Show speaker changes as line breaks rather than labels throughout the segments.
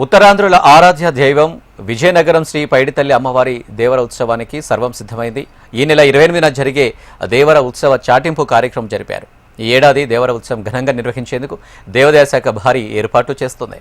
ఉత్తరాంధ్రుల ఆరాధ్య దైవం విజయనగరం శ్రీ పైడితల్లి అమ్మవారి దేవర ఉత్సవానికి సర్వం సిద్ధమైంది. ఈ నెల 28న జరిగే దేవర ఉత్సవ చాటింపు కార్యక్రమం జరిపారు. ఈ ఏడాది దేవర ఉత్సవం ఘనంగా నిర్వహించేందుకు దేవాదాయ శాఖ భారీ ఏర్పాట్లు చేస్తుంది.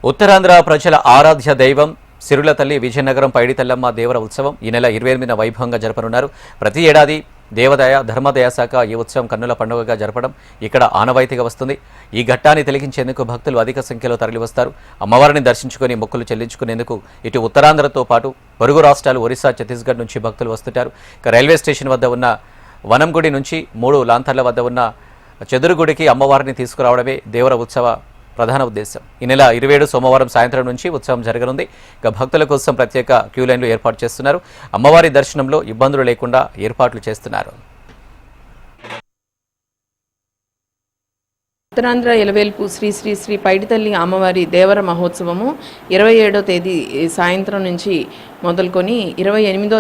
ఉత్తరాంధ్ర ప్రజల ఆరాధ్య దైవం సిరుల తల్లి విజయనగరం పైడితల్లమ్మ దేవర ఉత్సవం ఈ నెల 28న వైభవంగా జరపనున్నారు. ప్రతి ఏడాది దేవాదాయ ధర్మాదాయ శాఖ ఈ ఉత్సవం కన్నుల పండుగగా జరపడం ఇక్కడ ఆనవాయితీగా వస్తుంది. ఈ ఘట్టాన్ని తిలకించేందుకు భక్తులు అధిక సంఖ్యలో తరలివస్తారు. అమ్మవారిని దర్శించుకుని మొక్కులు చెల్లించుకునేందుకు ఇటు ఉత్తరాంధ్రతో పాటు పొరుగు రాష్ట్రాలు ఒరిస్సా, ఛత్తీస్గఢ్ నుంచి భక్తులు వస్తుంటారు. ఇక రైల్వే స్టేషన్ వద్ద ఉన్న వనంగుడి నుంచి 3 లాంతర్ల వద్ద ఉన్న చెదురుగుడికి అమ్మవారిని తీసుకురావడమే దేవర ఉత్సవ ప్రధాన ఉద్దేశం. ఈ నెల 27 సోమవారం సాయంత్రం నుంచి ఉత్సవం జరగనుంది. ఇక భక్తుల కోసం ప్రత్యేక క్యూ లైన్లు ఏర్పాటు చేస్తున్నారు. అమ్మవారి దర్శనంలో ఇబ్బందులు లేకుండా ఏర్పాట్లు చేస్తున్నారు.
ఉత్తరాంధ్ర ఎలవేల్పు శ్రీ శ్రీ శ్రీ పైడితల్లి అమ్మవారి దేవర మహోత్సవము 27వ తేదీ సాయంత్రం నుంచి మొదలుకొని 28వ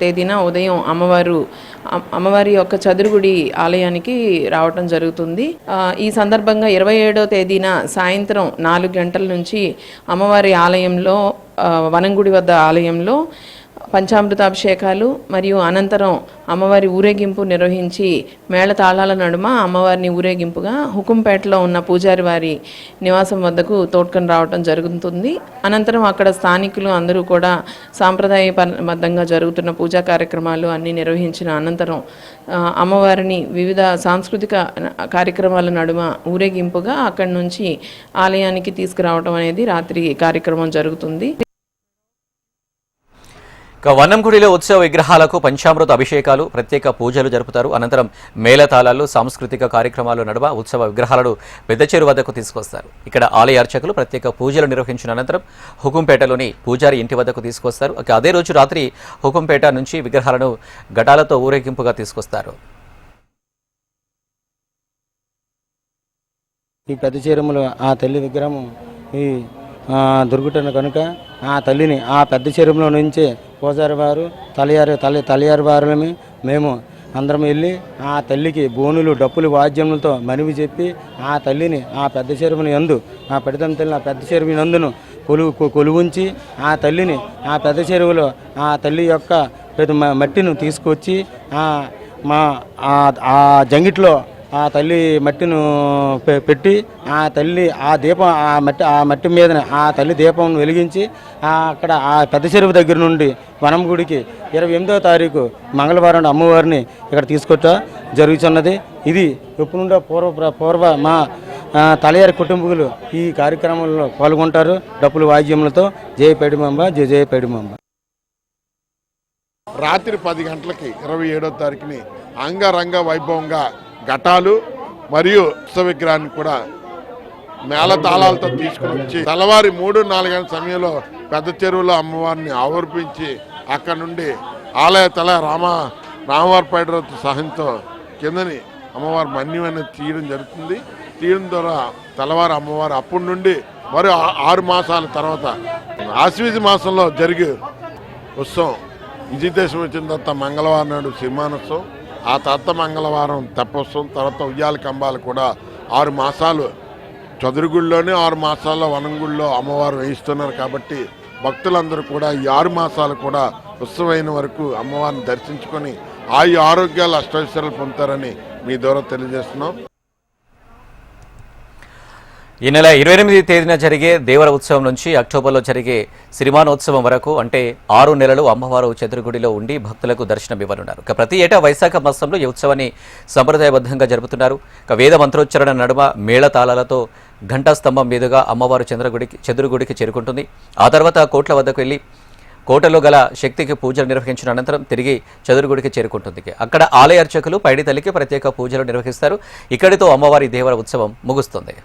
తేదీన ఉదయం అమ్మవారి యొక్క చదురుగుడి ఆలయానికి రావటం జరుగుతుంది. ఈ సందర్భంగా 27వ తేదీన సాయంత్రం 4 గంటల నుంచి అమ్మవారి ఆలయంలో వనంగుడి వద్ద ఆలయంలో పంచామృతాభిషేకాలు మరియు అనంతరం అమ్మవారి ఊరేగింపు నిర్వహించి మేళతాళాల నడుమ అమ్మవారిని ఊరేగింపుగా హుకుంపేటలో ఉన్న పూజారి వారి నివాసం వద్దకు తోడ్కొని రావడం జరుగుతుంది. అనంతరం అక్కడ స్థానికులు అందరూ కూడా సాంప్రదాయబద్ధంగా జరుగుతున్న పూజా కార్యక్రమాలు అన్నీ నిర్వహించిన అనంతరం అమ్మవారిని వివిధ సాంస్కృతిక కార్యక్రమాల నడుమ ఊరేగింపుగా అక్కడి నుంచి ఆలయానికి తీసుకురావడం అనేది రాత్రి కార్యక్రమం జరుగుతుంది.
వనంగుడిలో ఉత్సవ విగ్రహాలకు పంచామృత అభిషేకాలు, ప్రత్యేక పూజలు జరుపుతారు. అనంతరం మేళతాళాలు, సాంస్కృతిక కార్యక్రమాలు నడుమ ఉత్సవ విగ్రహాలను పెద్ద చెరువు వద్దకు తీసుకొస్తారు. ఇక్కడ ఆలయ అర్చకులు ప్రత్యేక పూజలు నిర్వహించిన అనంతరం హుకుంపేటలోని పూజారి ఇంటి వద్దకు తీసుకొస్తారు. అదే రోజు రాత్రి హుకుంపేట నుంచి విగ్రహాలను ఘటాలతో ఊరేగింపుగా తీసుకొస్తారు.
ఈ పెద్ద చెరువులో ఆ తల్లి విగ్రహం ఈ దొరుకుతున్న కనుక ఆ తల్లిని ఆ పెద్ద చెరువులో నుంచి పూజారి వారు తలియారి వారులమి మేము అందరం వెళ్ళి ఆ తల్లికి బోనులు, డప్పులు, వాద్యములతో మనవి చెప్పి ఆ తల్లిని ఆ పెద్ద చెరువుని యందు ఆ పెడతం తల్లి ఆ పెద్ద చెరువుని నందును కొలువుంచి ఆ తల్లిని ఆ పెద్ద చెరువులో ఆ తల్లి యొక్క మట్టిని తీసుకొచ్చి ఆ జంగిట్లో ఆ తల్లి మట్టిను పెట్టి ఆ తల్లి ఆ దీపం ఆ మట్టి మీద ఆ తల్లి దీపం వెలిగించి అక్కడ ఆ పెద్ద చెరువు దగ్గర నుండి వనం గుడికి 28వ తారీఖు మంగళవారం అమ్మవారిని ఇక్కడ తీసుకొచ్చా జరుగుతున్నది. ఇది ఎప్పుడు నుండో పూర్వ మా తలయారి కుటుంబీకులు ఈ కార్యక్రమంలో పాల్గొంటారు. డప్పుల వాద్యములతో జయ పైడిమాంబ, జయ పైడిమాంబ.
రాత్రి 10 గంటలకి 27వ తారీఖుని అంగరంగ వైభవంగా ఘటాలు మరియు ఉత్సవ విగ్రహాన్ని కూడా మేళతాళాలతో తీసుకుని వచ్చి తెల్లవారి 3-4 గంటల సమయంలో పెద్ద చెరువులో అమ్మవారిని ఆవర్పించి అక్కడ నుండి ఆలయ రామవారిపేట సహాయంతో కిందని అమ్మవారి మన్యం అనేది తీయడం జరుగుతుంది. తీయడం ద్వారా తెల్లవారు అమ్మవారు అప్పటి నుండి మరో 6 మాసాల తర్వాత ఆశ్వీజ మాసంలో జరిగే ఉత్సవం విజయదశమి వచ్చిన తర్వాత మంగళవారం నాడు సిరిమానోత్సవం, ఆ తర్వాత మంగళవారం తెప్పోత్సవం, తర్వాత ఉయ్యాల కంబాలు కూడా 6 మాసాలు చదురుగుడిలోనే 6 మాసాల్లో వనంగుడిలో అమ్మవారు వేయిస్తున్నారు. కాబట్టి భక్తులందరూ కూడా ఈ 6 మాసాలు కూడా ఉత్సవమైన వరకు అమ్మవారిని దర్శించుకొని ఆరోగ్యాలు అష్టైశ్వర్యాలు పొందుతారని మీ ద్వారా తెలియజేస్తున్నాం.
ఈ నెల 28వ తేదీన జరిగే దేవర ఉత్సవం నుంచి అక్టోబర్లో జరిగే సిరిమానోత్సవం వరకు అంటే 6 నెలలు అమ్మవారు చతురుగుడిలో ఉండి భక్తులకు దర్శనమివ్వనున్నారు. ప్రతి ఏటా వైశాఖ మాసంలో ఈ ఉత్సవాన్ని సంప్రదాయబద్ధంగా జరుపుతున్నారు. వేద మంత్రోచ్చరణ నడుమ మేళతాళాలతో ఘంటా స్తంభం మీదుగా అమ్మవారు చతురుగుడికి చేరుకుంటుంది. ఆ తర్వాత కోట్ల వద్దకు వెళ్లి కోటలో గల శక్తికి పూజలు నిర్వహించిన అనంతరం తిరిగి చదురుగుడికి చేరుకుంటుంది. అక్కడ ఆలయ అర్చకులు పైడితల్లికి ప్రత్యేక పూజలు నిర్వహిస్తారు. ఇక్కడితో అమ్మవారి దేవర ఉత్సవం ముగుస్తుంది.